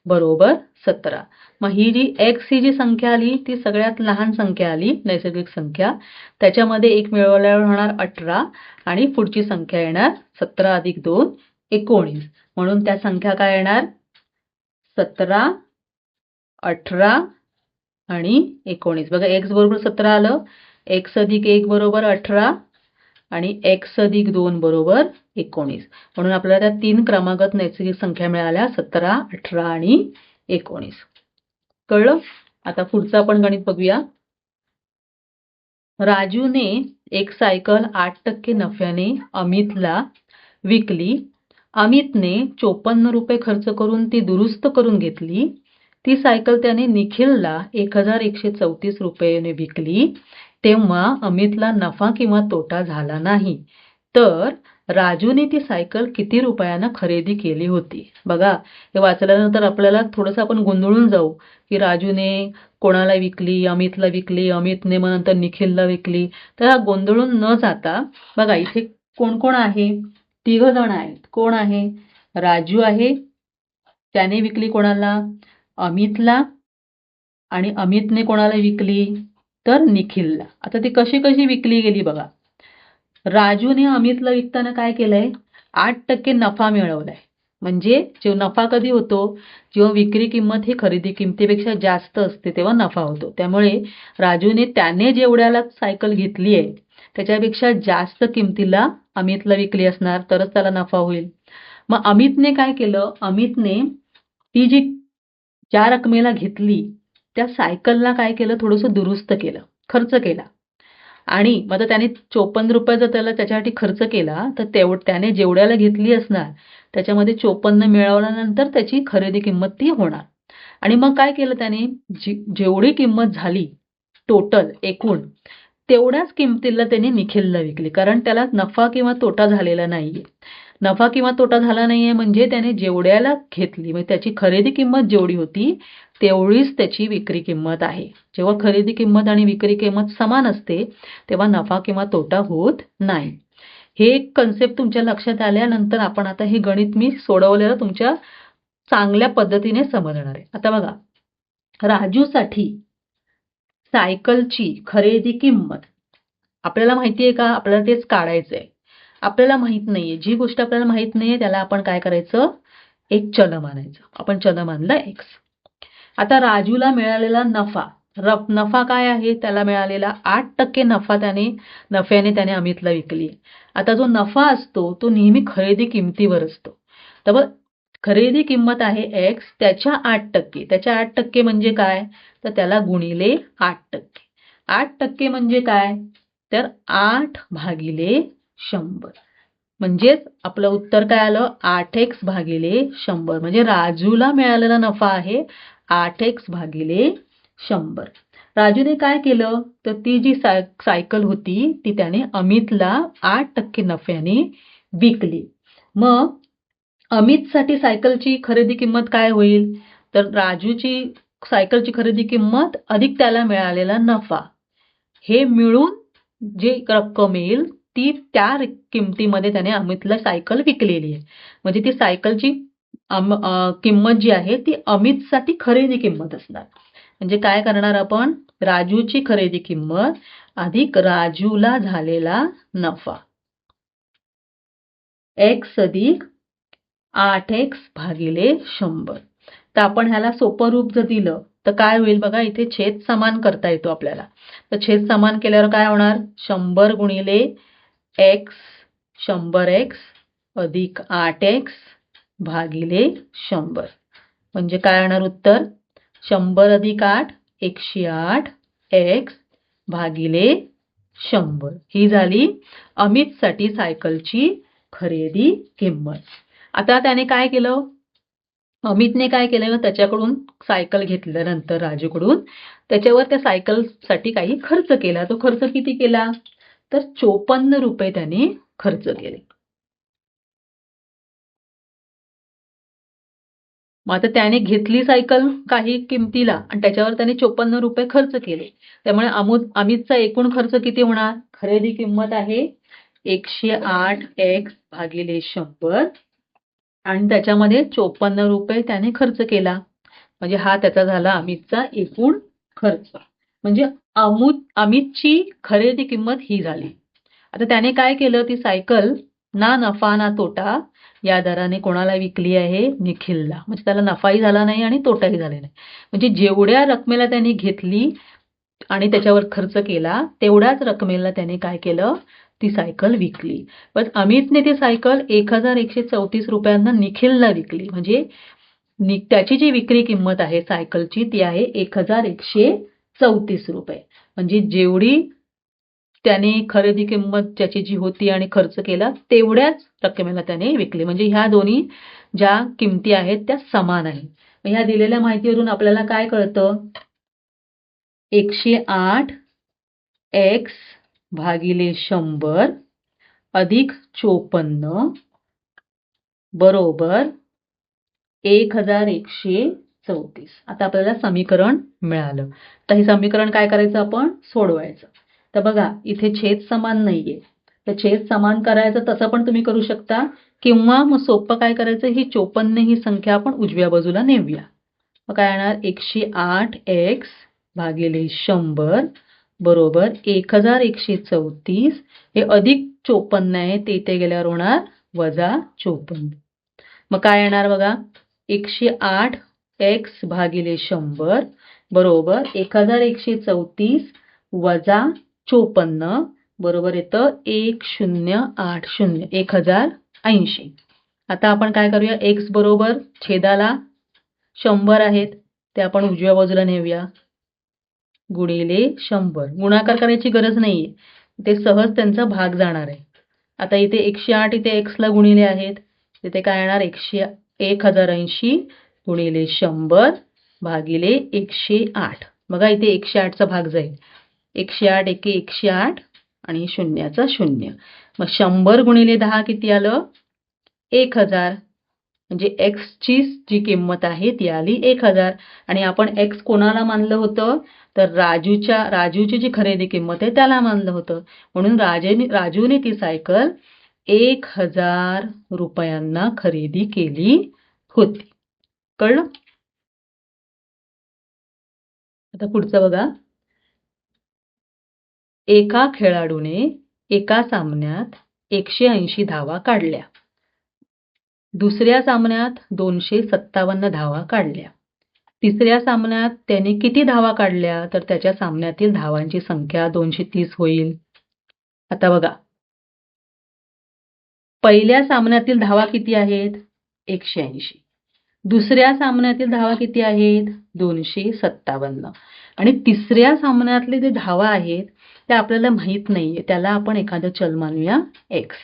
बरोबर 17. मग ही जी x ही जी संख्या आली ती सगळ्यात लहान संख्या आली, नैसर्गिक संख्या. त्याच्यामध्ये एक मिळवल्यावर होणार 18 आणि पुढची संख्या येणार 17 अधिक 2 19. म्हणून त्या संख्या काय येणार 17, 18 आणि 19. बघा x बरोबर 17 आलं, x अधिक 1 बरोबर 18 आणि x अधिक 2 बरोबर 19. म्हणून आपल्याला त्या 3 क्रमागत नैसर्गिक संख्या मिळाल्या 17, 18 आणि 19. कळलं? आता पुढचं आपण गणित बघूया. राजूने एक सायकल 8% नफ्याने अमितला विकली. अमितने 54 रुपये खर्च करून ती दुरुस्त करून घेतली. ती सायकल त्याने निखिलला 1134 रुपयाने विकली. तेव्हा अमितला नफा किंवा तोटा झाला नाही. तर राजूने ती सायकल किती रुपयानं खरेदी केली होती? बघा, हे वाचल्यानंतर आपल्याला थोडंसं आपण गोंधळून जाऊ की राजूने कोणाला विकली, अमितला विकली, अमितने मग नंतर निखिलला विकली. तर हा गोंधळून न जाता बघा इथे कोण कोण आहे? 3 जण आहेत. कोण आहे? राजू आहे, त्याने विकली कोणाला? अमितला. आणि अमितने कोणाला विकली? तर निखिलला. आता ती कशी कशी विकली गेली बघा. राजूने अमितला विकताना काय केलंय? 8% नफा मिळवलाय. म्हणजे जो नफा कधी होतो? जेव्हा विक्री किंमत ही खरेदी किमतीपेक्षा जास्त असते तेव्हा नफा होतो. त्यामुळे राजूने त्याने जेवढ्याला सायकल घेतली आहे त्याच्यापेक्षा जास्त किमतीला अमितला विकली असणार, तरच त्याला नफा होईल. मग अमितने काय केलं? अमितने ती जी ज्या रकमेला घेतली त्या सायकलला काय केलं? थोडंसं दुरुस्त केलं, खर्च केला. आणि मग आता त्याने 54 रुपये जर त्याला त्याच्यासाठी खर्च केला तर त्याने जेवढ्याला घेतली असणार त्याच्यामध्ये 54 मिळवल्यानंतर त्याची खरेदी किंमत ती होणार. आणि मग काय केलं त्याने? जेवढी किंमत झाली टोटल एकूण तेवढ्याच किमतीला त्याने निखिलला विकली, कारण त्याला नफा किंवा तोटा झालेला नाहीये. नफा किंवा तोटा झाला नाहीये म्हणजे त्याने जेवढ्याला घेतली म्हणजे त्याची खरेदी किंमत जेवढी होती तेवढीच त्याची विक्री किंमत आहे. जेव्हा खरेदी किंमत आणि विक्री किंमत समान असते तेव्हा नफा किंवा तोटा होत नाही. हे एक कन्सेप्ट तुमच्या लक्षात आल्यानंतर आपण आता हे गणित मी सोडवलेलं तुमच्या चांगल्या पद्धतीने समजणार आहे. आता बघा, राजूसाठी सायकलची खरेदी किंमत आपल्याला माहिती आहे का? आपल्याला तेच काढायचंय. आपल्याला माहित नाहीये, जी गोष्ट आपल्याला माहित नाहीये त्याला आपण काय करायचं? एक चल मानायचं. आपण चल मानलं x. आता राजूला मिळालेला नफा काय आहे? त्याला मिळालेला 8% नफ्याने त्याने अमितला विकली. आता जो नफा असतो तो नेहमी खरेदी किमतीवर असतो. तर खरेदी किंमत आहे x, त्याच्या 8%. त्याच्या 8% म्हणजे काय? तर त्याला गुणिले 8%. 8% म्हणजे काय? तर 8 भागिले 100. म्हणजेच आपलं उत्तर काय आलं? 8x भागिले 100. म्हणजे राजूला मिळालेला नफा आहे 8x भागिले 100. राजूने काय केलं? तर ती जी सायकल होती ती त्याने अमितला 8% नफ्याने विकली. मग अमितसाठी सायकलची खरेदी किंमत काय होईल? तर राजूची सायकलची खरेदी किंमत अधिक त्याला मिळालेला नफा हे मिळून जी रक्कम येईल ती त्या किमतीमध्ये त्याने अमितला सायकल विकलेली आहे. म्हणजे ती सायकलची किंमत जी आहे ती अमितसाठी खरेदी किंमत असणार. म्हणजे काय करणार आपण? राजूची खरेदी किंमत अधिक राजूला झालेला नफा x अधिक 8x भागिले 100. तर आपण ह्याला सोपं रूप जर दिलं तर काय होईल बघा, इथे छेद समान करता येतो आपल्याला. तर छेद समान केल्यावर काय होणार? 100 गुणिले x 100x अधिक 8x भागिले 100. म्हणजे काय होणार उत्तर? 100 अधिक 8 108 x भागिले 100. ही झाली अमितसाठी सायकलची खरेदी किंमत. आता त्याने काय केलं? अमितने काय केलं? त्याच्याकडून सायकल घेतल्यानंतर राजूकडून त्याच्यावर त्या सायकलसाठी काही खर्च केला. तो खर्च किती केला? तर 54 रुपये त्याने खर्च केले. मग आता त्याने घेतली सायकल काही किमतीला आणि त्याच्यावर त्याने 54 रुपये खर्च केले. त्यामुळे अमितचा एकूण खर्च किती होणार? खरेदी किंमत आहे 108x भागिले 100 आणि त्याच्यामध्ये 54 रुपये त्याने खर्च केला. म्हणजे हा त्याचा झाला अमितचा एकूण खर्च. म्हणजे अमितची खरेदी किंमत ही झाली. आता त्याने काय केलं, ती सायकल ना नफा ना तोटा या दराने कोणाला विकली आहे, निखिलला. म्हणजे त्याला नफाही झाला नाही आणि तोटाही झाला नाही. म्हणजे जेवढ्या रकमेला त्यांनी घेतली आणि त्याच्यावर खर्च केला तेवढ्याच रकमेला त्याने काय केलं, ती सायकल विकली. पण अमितने ती सायकल 1134 रुपयांना निखिलला विकली. म्हणजे त्याची जी विक्री किंमत आहे सायकलची ती आहे 1134 रुपये. म्हणजे जेवढी त्याने खरेदी किंमत त्याची जी होती आणि खर्च केला तेवढ्याच रकमेला त्याने विकली. म्हणजे ह्या दोन्ही ज्या किमती आहेत त्या समान आहेत. ह्या दिलेल्या माहितीवरून आपल्याला काय कळतं, 108 x भागिले 100 अधिक 54 बरोबर 1134. आता आपल्याला समीकरण मिळालं. तर हे समीकरण काय करायचं, आपण सोडवायचं. तर बघा इथे छेद समान नाहीये, तर छेद समान करायचं तसं पण तुम्ही करू शकता, किंवा मग सोपं काय करायचं, ही 54 ही संख्या आपण उजव्या बाजूला नेऊया. मग काय येणार, 108 x भागिले 100 बरोबर 1134. हे अधिक 54 आहे ते इथे गेल्यावर होणार वजा 54. मग काय येणार बघा, 108 x भागिले 100 बरोबर 1134 वजा 54 बरोबर येतं 1080 1080. आता आपण काय करूया, x बरोबर छेदाला 100 आहेत ते आपण उजव्या बाजूला नेऊया, गुणिले 100. गुणाकार करायची गरज नाहीये, ते सहज त्यांचा भाग जाणार आहे. आता इथे 108 इथे x ला गुणिले आहेत, तिथे काय येणार, 1080 गुणिले 100 भागिले 108. बघा इथे 108 चा भाग जाईल, 108 एके 108 आणि शून्याचा 0. मग 100 गुणिले 10 किती आलं, 1000. म्हणजे x ची जी किंमत आहे ती आली 1000. आणि आपण x कोणाला मानलं होतं, तर राजूची जी खरेदी किंमत आहे त्याला मानलं होतं. म्हणून राजूने ती सायकल 1000 रुपयांना खरेदी केली होती. कळलं? आता पुढचं बघा, एका खेळाडूने एका सामन्यात 180 धावा काढल्या, दुसऱ्या सामन्यात 257 धावा काढल्या, तिसऱ्या सामन्यात त्याने किती धावा काढल्या, तर त्याच्या सामन्यातील धावांची संख्या 230 होईल. आता बघा, पहिल्या सामन्यातील धावा किती आहेत, 180. दुसऱ्या सामन्यातील धावा किती आहेत, 257. आणि तिसऱ्या सामन्यातले जे धावा आहेत ते आपल्याला माहित नाहीये, त्याला आपण एखादं चल मानूया x.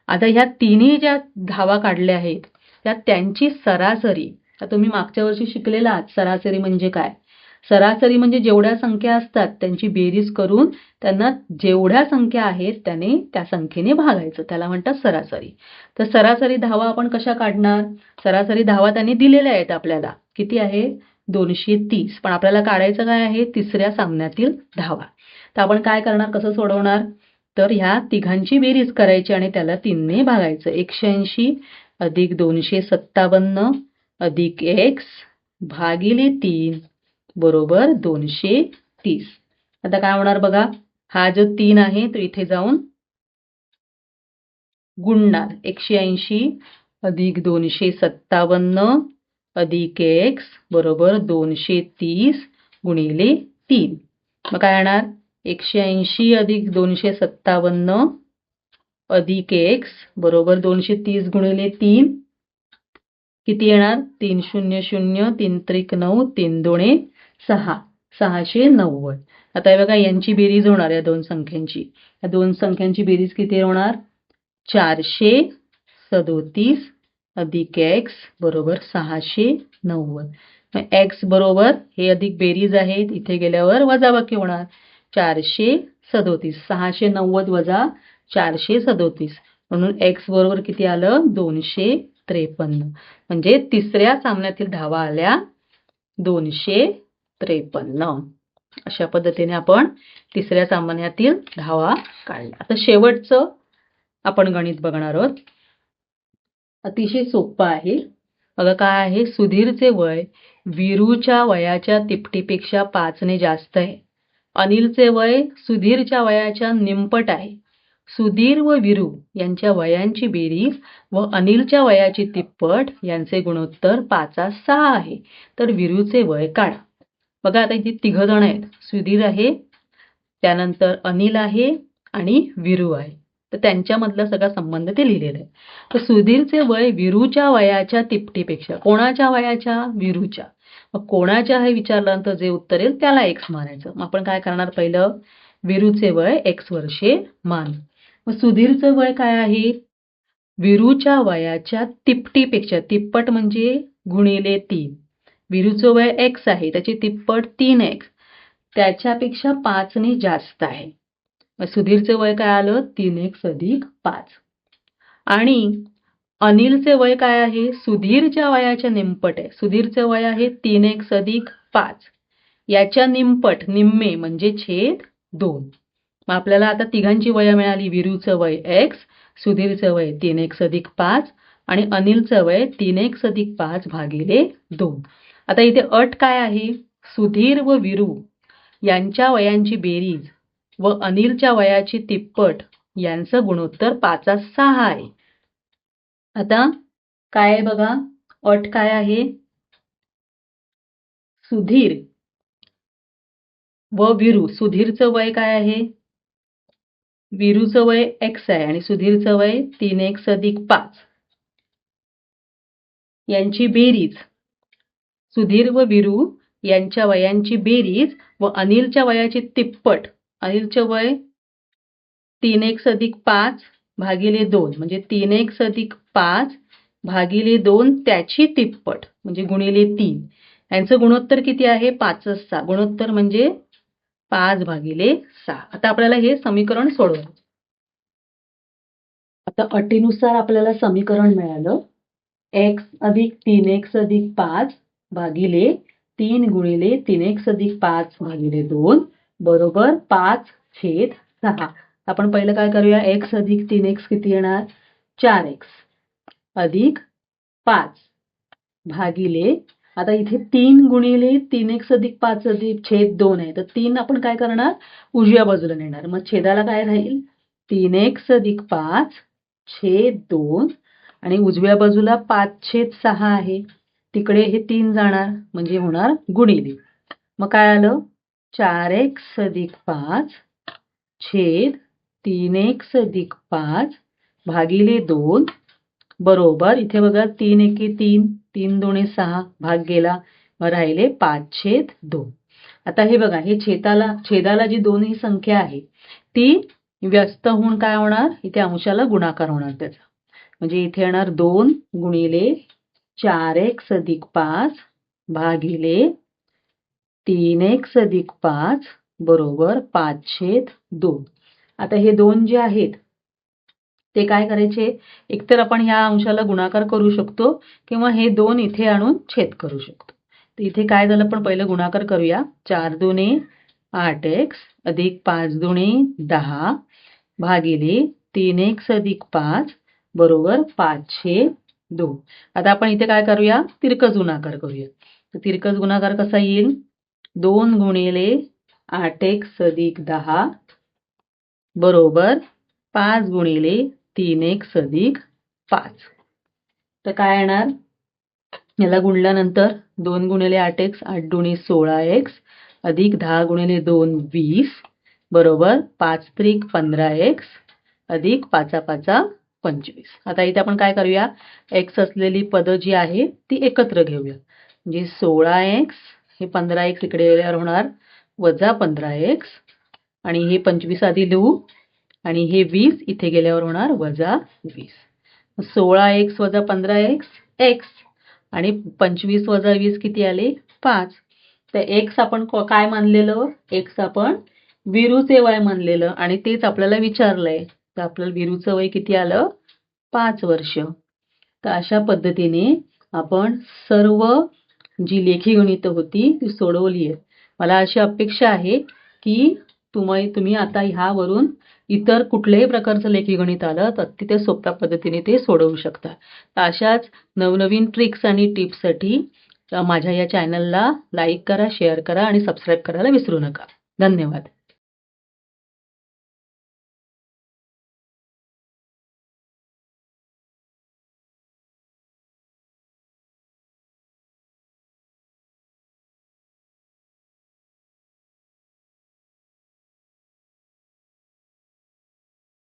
आता ह्या तिन्ही ज्या धावा काढल्या आहेत त्या त्यांची सरासरी, आता तुम्ही मागच्या वर्षी शिकलेला आहात सरासरी म्हणजे काय. सरासरी म्हणजे जेवढ्या संख्या असतात त्यांची बेरीज करून त्यांना जेवढ्या संख्या आहेत त्याने त्या संख्येने भागायचं, त्याला म्हणतात सरासरी. तर सरासरी धावा आपण कशा काढणार, सरासरी धावा त्यांनी दिलेल्या आहेत आपल्याला, किती आहे, 230. पण आपल्याला काढायचं काय आहे, तिसऱ्या सामन्यातील धावा. तर आपण काय करणार, कसं सोडवणार, तर ह्या तिघांची बेरीज करायची आणि त्याला 3 ने भागायचं. 180 अधिक 257 अधिक x भागिले 3 बरोबर 230. आता काय होणार बघा, हा जो 3 आहे तो इथे जाऊन गुणणार, 180 अधिक 257 अधिक x बरोबर 230 गुणिले 3. मग काय येणार, 180 अधिक 257 अधिक x बरोबर 230 गुणिले 3 किती येणार, 300 3 त्रिक 9 3 दोणे 6 690. आता बघा यांची बेरीज होणार, या दोन संख्यांची, या दोन संख्यांची बेरीज किती होणार, 437 अधिक x बरोबर 690. मग x बरोबर हे अधिक बेरीज आहे, इथे गेल्यावर वजाबाकी होणार, 437 690 वजा 437. म्हणून x बरोबर किती आलं, 253. म्हणजे तिसऱ्या सामन्यातील धावा आल्या 253. अशा पद्धतीने आपण तिसऱ्या सामन्यातील धावा काढल्या. आता शेवटचं आपण गणित बघणार आहोत, अतिशय सोपं आहे. बघा काय आहे, सुधीरचे वय वीरूच्या वयाच्या तिपटीपेक्षा 5 ने जास्त आहे. अनिलचे वय सुधीरच्या वयाच्या निमपट आहे. सुधीर व वीरू यांच्या वयांची बेरीज व अनिलच्या वयाची तिप्पट यांचे गुणोत्तर 5:6 आहे. तर वीरूचे वय काढा. बघा आता इथे 3 जण आहेत. सुधीर आहे, त्यानंतर अनिल आहे आणि वीरू आहे. तर त्यांच्यामधला सगळा संबंध ते लिहिलेला आहे. तर सुधीरचे वय वीरूच्या वयाच्या तिपटीपेक्षा, कोणाच्या वयाच्या? वीरूच्या. मग कोणाच्या हे विचारल्यानंतर जे उत्तर येईल त्याला x मानायचं. मग आपण काय करणार, पहिलं वीरूचे वय x वर्षे मान. मग सुधीरचं वय काय आहे? वीरूच्या वयाच्या तिपटीपेक्षा, तिप्पट म्हणजे गुणिले 3. वीरूचं वय x आहे, त्याची तिप्पट 3x, त्याच्यापेक्षा 5 ने जास्त आहे. मग सुधीरचं वय काय आलं? 3x अधिक 5. आणि अनिलचे वय काय आहे? सुधीरच्या वयाच्या निमपट आहे. सुधीरचं वय आहे 3x अधिक 5, याच्या निमपट, निम्मे म्हणजे छेद 2. मग आपल्याला आता तिघांची वय मिळाली. वीरूचं वय x, सुधीरचं वय 3x अधिक 5 आणि अनिलचं वय 3x अधिक 5 भागिले 2. आता इथे अट काय आहे? सुधीर व वीरू यांच्या वयांची बेरीज व अनिलच्या वयाची तिप्पट यांचं गुणोत्तर 5:6 आहे. आता काय आहे बघा, अट काय आहे? सुधीर व वीरू, सुधीरचं वय काय आहे? वीरूचं वय x आहे आणि सुधीरचं वय 3x अधिक 5, यांची बेरीज, सुधीर व वीरू यांच्या वयांची बेरीज व अनिलच्या वयाची तिप्पट, अनिलचं वय 3x अधिक 5 भागिले 2 म्हणजे 3x अधिक 5 भागिले 2 त्याची तिप्पट म्हणजे गुणिले 3, यांचं गुणोत्तर किती आहे? 5:6. गुणोत्तर म्हणजे 5 भागिले 6. आता आपल्याला हे समीकरण सोडवायचं. आता अटीनुसार आपल्याला समीकरण मिळालं x अधिक 3x अधिक 5 भागिले 3 गुणिले 3x अधिक 5 भागिले 2 बरोबर 5/6. आपण पहिलं काय करूया, x अधिक 3x किती येणार? 4x अधिक 5 भागिले, आता इथे 3 गुणिले 3x अधिक 5 अधिक छेद 2 आहे, तर 3 आपण काय करणार? उजव्या बाजूला नेणार. मग छेदाला काय राहील? 3x अधिक 5 छेद 2 आणि उजव्या बाजूला 5/6 आहे, तिकडे हे 3 जाणार म्हणजे होणार गुणिले. मग काय आलं? 4x अधिक 5 छेद 3x अधिक 5 भागिले 2 बरोबर, इथे बघा 3 एके 3, 3 दोणे 6, भाग गेला, मग राहिले 5/2. आता हे बघा, हे छेदाला जी दोन्ही संख्या आहे ती व्यस्त होऊन काय होणार? इथे अंशाला गुणाकार होणार त्याचा, म्हणजे इथे येणार 2 गुणिले 4x अधिक 5 भागिले 3x अधिक 5 बरोबर 5/2. आता हे 2 जे आहेत ते काय करायचे? एकतर आपण ह्या अंशाला गुणाकार करू शकतो किंवा हे 2 इथे आणून छेद करू शकतो. तर इथे काय झालं, पण पहिलं गुणाकार करूया. 4 दुणे 8x अधिक 5 दुणे 10 भागिले 3x अधिक 5 बरोबर 5/2. आता आपण इथे काय करूया? तिरकस गुणाकार करूया. तर तिरकस गुणाकार कसा येईल? 2 गुणिले 8x अधिक 10 बरोबर 5 गुणिले 3x अधिक 5. तर काय येणार? याला गुणल्यानंतर 2 गुणिले 8x 8 दुणे 16x अधिक 10 गुणिले 2 20 बरोबर 5 त्रिक 15x अधिक 5 5 25. आता इथे आपण काय करूया? x असलेली पद जी आहे ती एकत्र घेऊया. म्हणजे 16x, हे 15x इकडे गेल्यावर होणार वजा 15x आणि हे 25 आधी लिहू आणि हे 20 इथे गेल्यावर होणार वजा 20. 16x वजा 15x x आणि 25 वजा 20 किती आले? 5. तर x आपण काय मानलेलं? x आपण वीरूचे वय मानलेलं आणि तेच आपल्याला विचारलंय. तर आपल्याला वीरूचं वय किती आलं? 5 वर्ष. तर अशा पद्धतीने आपण सर्व जी लेखी गणितं होती ती सोडवली आहेत. मला अशी अपेक्षा आहे की तुम्ही आता ह्यावरून इतर कुठल्याही प्रकारचं लेखी गणित आलं तर अतिशय सोप्या पद्धतीने ते सोडवू शकता. तर अशाच नवनवीन ट्रिक्स आणि टिप्ससाठी माझ्या या चॅनलला लाईक करा, शेअर करा आणि सबस्क्राईब करायला विसरू नका. धन्यवाद.